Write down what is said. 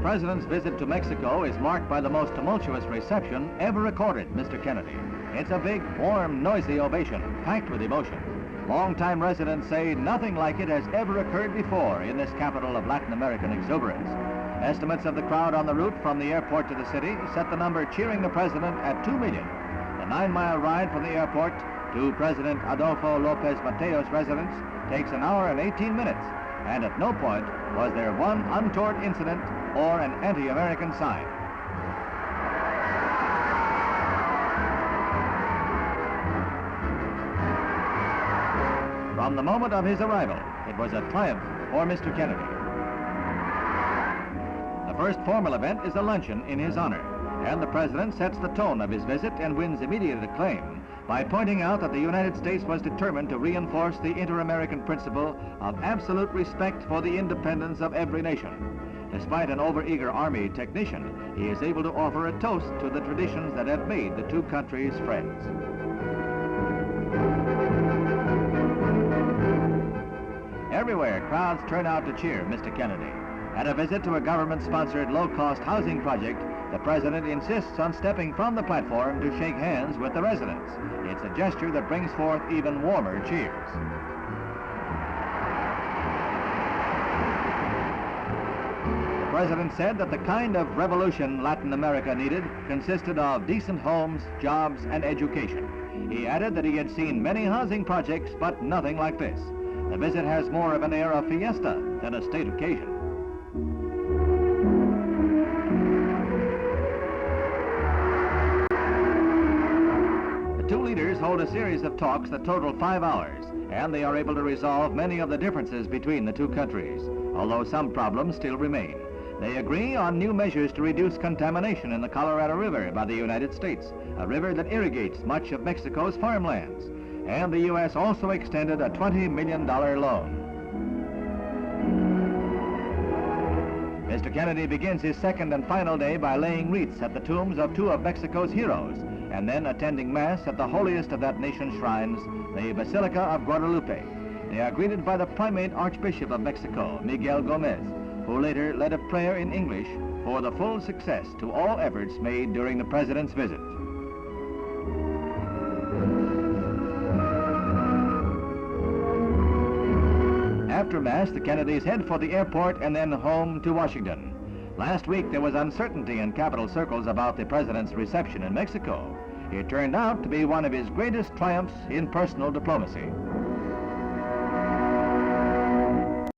president's visit to Mexico is marked by the most tumultuous reception ever recorded, Mr. Kennedy. It's a big, warm, noisy ovation, packed with emotion. Longtime residents say nothing like it has ever occurred before in this capital of Latin American exuberance. Estimates of the crowd on the route from the airport to the city set the number cheering the president at 2 million. The 9-mile ride from the airport to President Adolfo Lopez Mateo's residence takes an hour and 18 minutes, and at no point was there one untoward incident or an anti-American sign. From the moment of his arrival, it was a triumph for Mr. Kennedy. The first formal event is a luncheon in his honor, and the president sets the tone of his visit and wins immediate acclaim by pointing out that the United States was determined to reinforce the inter-American principle of absolute respect for the independence of every nation. Despite an overeager Army technician, he is able to offer a toast to the traditions that have made the two countries friends. Everywhere, crowds turn out to cheer Mr. Kennedy. At a visit to a government-sponsored low-cost housing project, the president insists on stepping from the platform to shake hands with the residents. It's a gesture that brings forth even warmer cheers. The president said that the kind of revolution Latin America needed consisted of decent homes, jobs, and education. He added that he had seen many housing projects, but nothing like this. The visit has more of an air of fiesta than a state occasion. The two leaders hold a series of talks that total 5 hours, and they are able to resolve many of the differences between the two countries, although some problems still remain. They agree on new measures to reduce contamination in the Colorado River by the United States, a river that irrigates much of Mexico's farmlands. And the U.S. also extended a $20 million loan. Mr. Kennedy begins his second and final day by laying wreaths at the tombs of two of Mexico's heroes, and then attending Mass at the holiest of that nation's shrines, the Basilica of Guadalupe. They are greeted by the Primate Archbishop of Mexico, Miguel Gomez, who later led a prayer in English for the full success to all efforts made during the president's visit. After Mass, the Kennedys head for the airport and then home to Washington. Last week, there was uncertainty in capital circles about the president's reception in Mexico. It turned out to be one of his greatest triumphs in personal diplomacy.